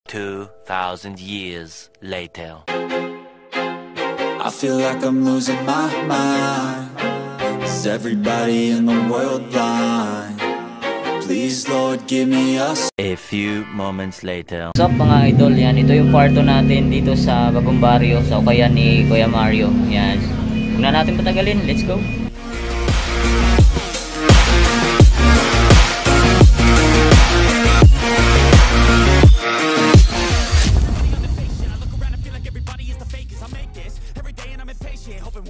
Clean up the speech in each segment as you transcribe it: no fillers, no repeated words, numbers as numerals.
2,000 years later. I feel like I'm losing my mind. Is everybody in the world blind? Please Lord give me a few moments later. What's up mga idol, yan, ito yung parto natin dito sa bagong baryo sa ukayan ni Kuya Mario. Yan, huwag na natin patagalin, let's go.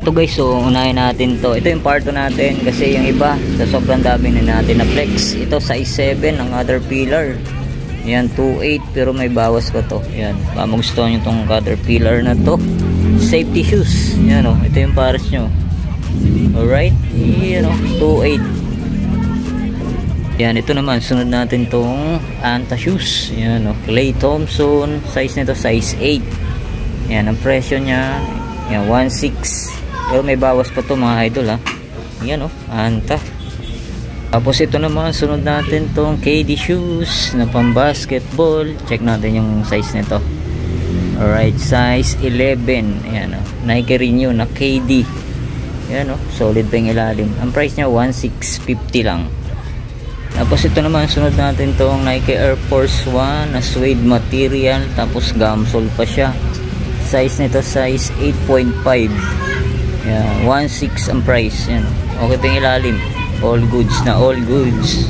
Ito guys, so unahin natin to. Ito yung parto natin kasi yung iba sa sobrang dami na natin na flex. Ito size 7 ang other pillar. Yan 2.8 pero may bawas ko to. Yan, magustuhan nyo tong caterpillar na to. Safety shoes. Yan o, ito yung pares nyo. Alright, yan o, 2.8. Yan, ito naman, sunod natin tong Anta shoes. Yan o, Clay Thompson. Size nito size 8. Yan, ang presyo nya yan, 1.6. Pero may bawas pa to mga idol ha. Yan o, Anta. Tapos ito naman, sunod natin tong KD shoes na pang basketball. Check natin yung size nito. Alright, size 11. Yan o, Nike Renew na KD. Yan o, solid pa yung ilalim. Ang price nya 1,650 lang. Tapos ito naman, sunod natin tong Nike Air Force 1 na suede material. Tapos gamsole pa siya. Size nito size 8.5. Yan, 1,600 ang price. Yan. Okay pa yung ilalim. All goods na all goods.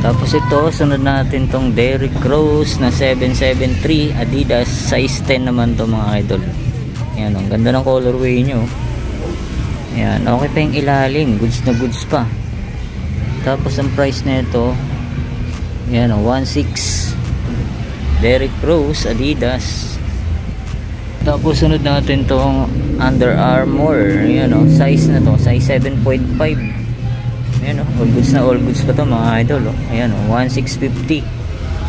Tapos ito, sunod natin tong Derrick Rose na 773 Adidas. Size 10 naman to mga idol. Yan, ang ganda ng colorway nyo. Yan, okay pa yung ilalim. Goods na goods pa. Tapos ang price na ito, yan, 1,600. Derrick Rose Adidas. Tapos sunod natin tong Under Armour. Ayan o, size na to, size 7.5. Ayan o, all goods na all goods pa to mga idol o. Ayan o, 1,650.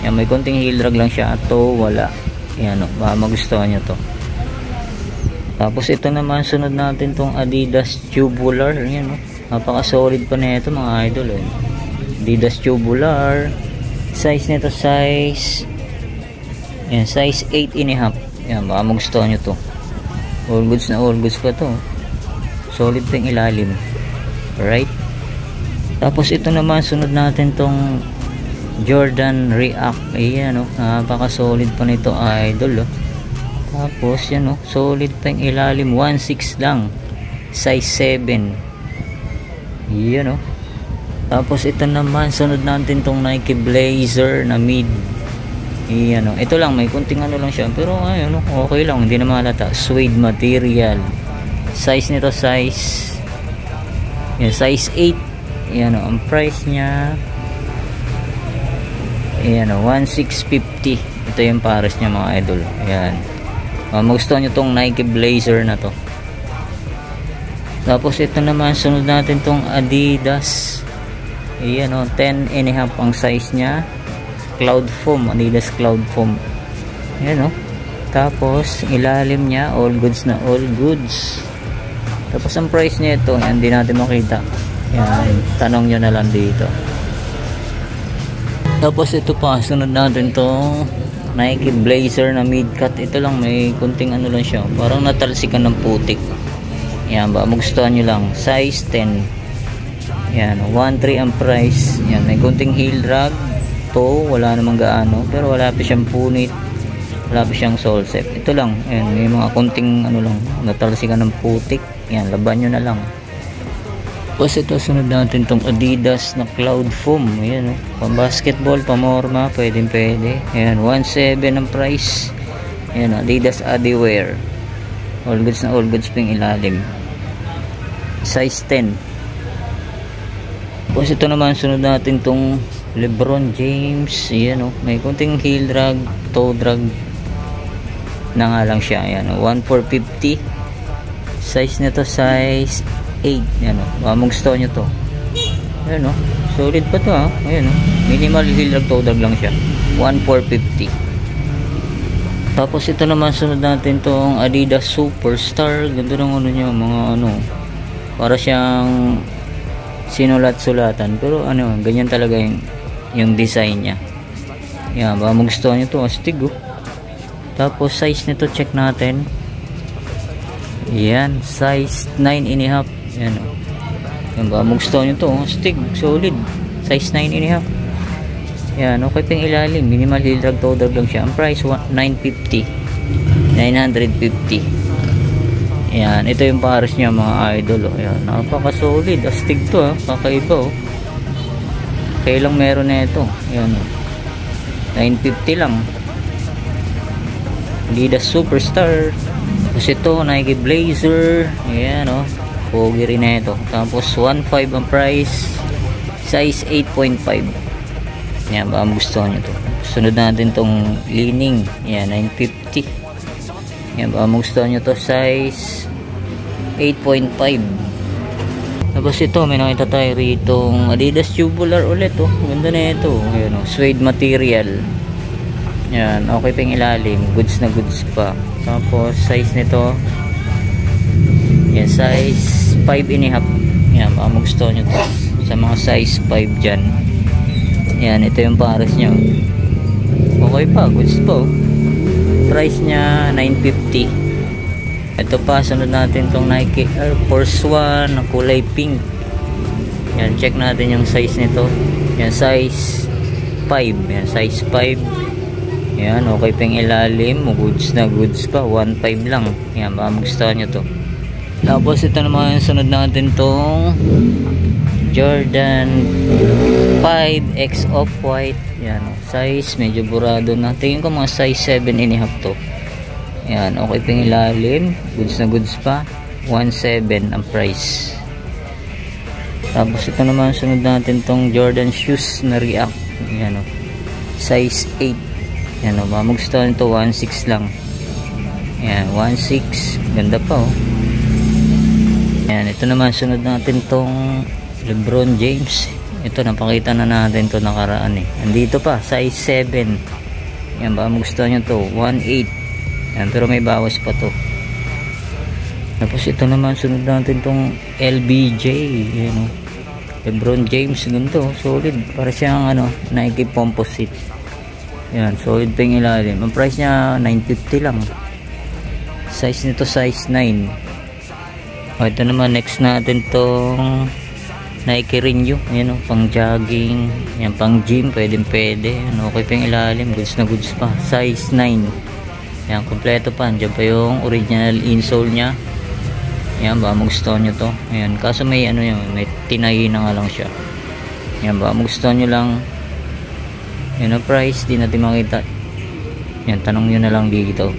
Ayan, may konting heel drag lang siya. Ito wala. Ayan o, baka magustuhan nyo to. Tapos ito naman, sunod natin tong Adidas Tubular. Ayan o, napaka solid pa na ito mga idol o. Adidas Tubular. Size nito size, ayan, size 8.5. Yan, baka magustuhan nyo to. All goods na all goods pa to. Solid pa yung ilalim. Alright. Tapos ito naman, sunod natin tong Jordan React. Ayan o, napaka solid pa nito idol o. Tapos yan o, solid pa yung ilalim. 1,600 lang. Size 7. Yan o. Tapos ito naman, sunod natin tong Nike Blazer na mid. Ayan, ito lang, may kunting ano lang siya, pero ayun, okay lang, hindi na malata. Suede material. Size nito size, yan, size 8. Ayan, ang price nya, ayan, 1,650. Ito yung pares nya mga idol. Ayan, magustuhan nyo tong Nike Blazer na to. Tapos ito naman, sunod natin tong Adidas. Ayan, 10.5 ang size nya. Cloud foam, Adidas Cloud foam. Ayan o. Tapos ilalim nya all goods na all goods. Tapos ang price niya ito, hindi natin makita. Yan, tanong nyo na lang dito. Tapos ito pa, sunod natin tong Nike Blazer na mid-cut. Ito lang, may kunting ano lang siya, parang natalsikan ng putik. Yan ba, magustuhan nyo lang. Size 10. Yan, 1,300 ang price. Yan, may kunting heel drag. Wala namang gaano, pero wala pa siyang punit, wala pa siyang sole set. Ito lang, ayan, may mga konting ano lang, natalsikan ng putik. Yan, laban nyo na lang. Tapos ito, sunod natin tong Adidas na Cloud foam. Ayan o, pang basketball, pamorma, pwede. Ayan, 1,700 ang price. Ayan, Adidas Adiwear. All goods na all goods pa yung ilalim. Size 10. Tapos ito naman, sunod natin tong LeBron James. Ayan o, may kunting heel drag, toe drag na nga lang siya. Ayan o, 1,450. Size nito size 8. Ayan o, magustuhan nyo to. Ayan o, solid pa to ha. Ayan o, minimal heel drag, toe drag lang siya. 1,450. Tapos ito naman, sunod natin tong Adidas Superstar. Ganda ng ano nyo, mga ano, para siyang sinulat-sulatan, pero ano, ganyan talaga yung design niya. Yan, baka magustuhan nyo to. Astig oh. Tapos size nito check natin. Yan, size 9.5. Yan o. Yan ba, gusto nyo to, stig, solid. Size 9.5. Yan, okay pa yung ilalim. Minimal heel drag, toe drag lang siya. Ang price, 950. Yan, ito yung pares niya mga idol. Yan, napaka-solid. Astig to, kakaiba. Kailang meron na ito. Yan, 950 lang. Adidas Superstar. Tapos ito, Nike Blazer. Ayan pogi rin na ito. Tapos 1.5 ang price. Size 8.5. Ayan, baka gusto nyo ito. Sunod natin tong Li-Ning. Ayan, 950. Ayan, baka gusto nyo ito. Size 8.5. Tapos ito, may nakita tayo rito Adidas Tubular ulit. Ganda na ito. Ayan, suede material. Yan, okay pa yung ilalim. Goods na goods pa. Tapos, size nito. Yan, size 5.5. Yan, baka magusto nyo to. Sa mga size 5 dyan. Yan, ito yung pares nyo. Okay pa, goods pa. Price nya 950. Ito pa, sunod natin tong Nike Air Force 1 na kulay pink. Yan, check natin yung size nito. Yan, size 5. Yan, size 5. Yan, okay pa yung ilalim. Goods na goods pa. 1.5 lang. Yan, baka magustuhan nyo to. Tapos ito naman, sunod natin tong Jordan 5X Off-White. Yan, size medyo burado na. Tingin ko mga size 7.5 to. Yan, okay pa yung ilalim. Goods na goods pa. 1.7 ang price. Tapos ito naman, sunod natin tong Jordan shoes na React. Yan, size 8. Yan baka magustuhan ito. 1.6 lang. Yan, 1.6. Ganda pa Yan, ito naman, sunod natin tong LeBron James. Ito, napakita na natin to nakaraan Andito pa, size 7. Yan, baka magustuhan nyo to. 1.8. Yan, pero may bawas pa to. Tapos ito naman, sunod natin tong LBJ. Yan LeBron James, ganito, solid. Para siyang Nike Composite. Yan, solid pa yung ilalim. Ang price niya 950 lang. Size nito size 9. Ito naman, next natin tong Nike Renew. Ayan pang jogging. Yan, pang gym, pwede. Yan, okay pa yung ilalim. Goods na goods pa. Size 9. Yan, kompleto pa. Diyan pa yung original insole niya. Yan, baka magustuhan nyo to. Ayan, kaso may may tinayi na nga lang siya. Yan, baka magustuhan nyo lang. Yan ang price, di natin makita. Yan, tanong nyo na lang dito.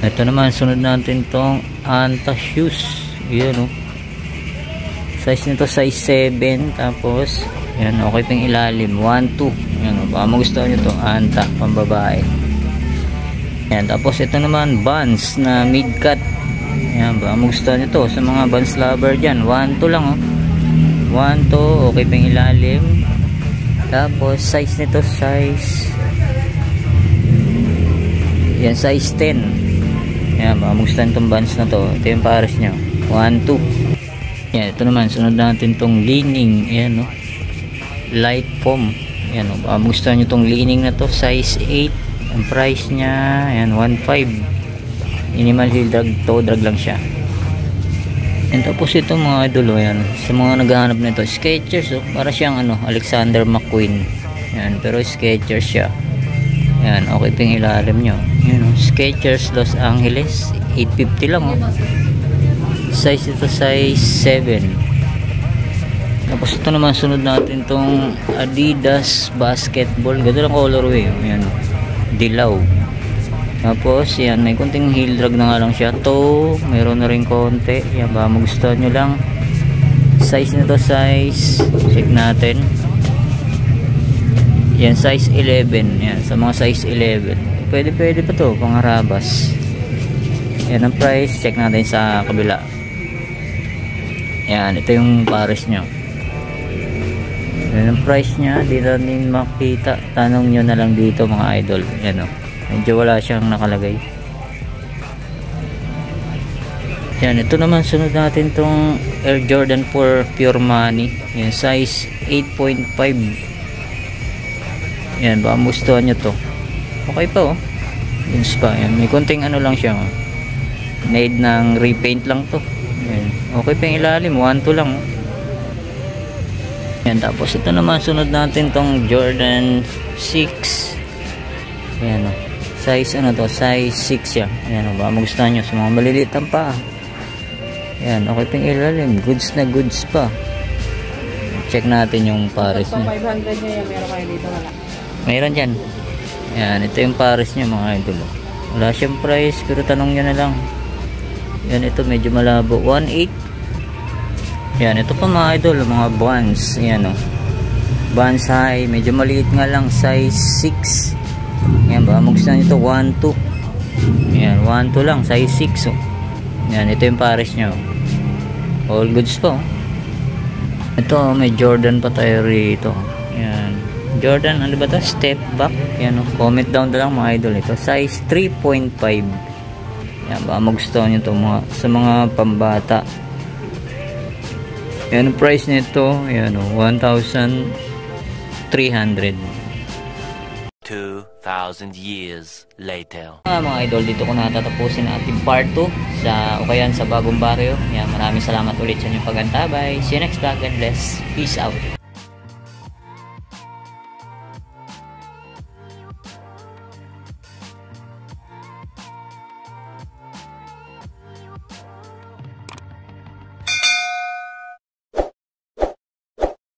Ito naman, sunod natin tong Anta shoes. Yan size nito size 7. Tapos yan, okay pa yung ilalim. 1.2. Yan baka magustuhan nyo to. Anta, pambabae. Yan, tapos ito naman, Vans na mid-cut. Yan, baka magustuhan nyo to. Sa mga Vans lover dyan, 1.2 lang 1.2, okay pa yung ilalim. Tapos size nito size yan, size 10. Yan, baka magustuhan itong Vans na to. Ito yung pares nyo, 1.2. Yan, ito naman, sunod natin tong Li-Ning. Yan light foam. Yan baka magustuhan nyo tong Li-Ning na to, size 8. Ang price nya yan, 1.5. Minimal heel drag, toe drag lang siya. And tapos ito mga idol, yan, sa mga naghahanap nito, Skechers para siyang Alexander McQueen. Yan, pero Skechers siya. Yan, okay pa yung ilalim nyo. Yan Skechers Los Angeles, 850 lang Size ito size 7. Tapos ito naman, sunod natin tong Adidas Basketball. Ganda lang colorway. Yan, dilaw. Tapos yan, may konting heel drag na nga lang siya. Toe, meron na rin konti. Yan, baka magustuhan nyo lang. Size nito size, check natin. Yan, size 11. Yan, sa mga size 11. Pwede pa to, pangarabas. Yan ang price, check natin sa kabila. Yan, ito yung pares nyo. Yan ang price nya, di natin makita. Tanong nyo na lang dito mga idol. Yan medyo wala siyang nakalagay. Yan, ito naman, sunod natin tong Air Jordan 4 Pure Money. Yan, size 8.5. Yan, baka gustuhan nyo to. Okay pa Goods pa. Yan. May konting ano lang siya. Need ng repaint lang to. Yan. Okay pa yung ilalim. 1-2 lang. Yan. Tapos ito naman. Sunod natin tong Jordan 6. Yan o. Size ano to? Size 6 siya. Yan o. Baka magustuhan nyo sa mga maliliit ang paa. Yan. Okay pa yung ilalim. Goods na goods pa. Check natin yung pares niya. 500 niya yan. Meron kayo dito wala. Mayroon dyan. Yan. Ito yung pares niya mga idol. Wala siyang price. Pero tanong nyo na lang. Yan. Ito medyo malabo. 1.8. Yan. Ito pa mga idol. Mga Vans. Yan o. Vans high. Medyo maliit nga lang. Size 6. Yan. Baka magustuhan nyo ito. 1.2. Yan. 1.2 lang. Size 6 o. Yan. Ito yung pares niya o. All goods pa o. Ito, may Jordan pa tayo rito. Yan. Jordan, ano ba ito? Step back. Yan, comment down na lang mga idol. Ito, size 3.5. Yan, baka magustuhan nyo ito sa mga pambata. Yan, price nito. Yan, 1,300. 2,000 years later. Mga idol, dito ko natatapusin ang ating part 2 sa Ukayan sa Bagong Baryo. Yan, maraming salamat ulit sa inyong pagantabay. See you next vlog. God bless. Peace out.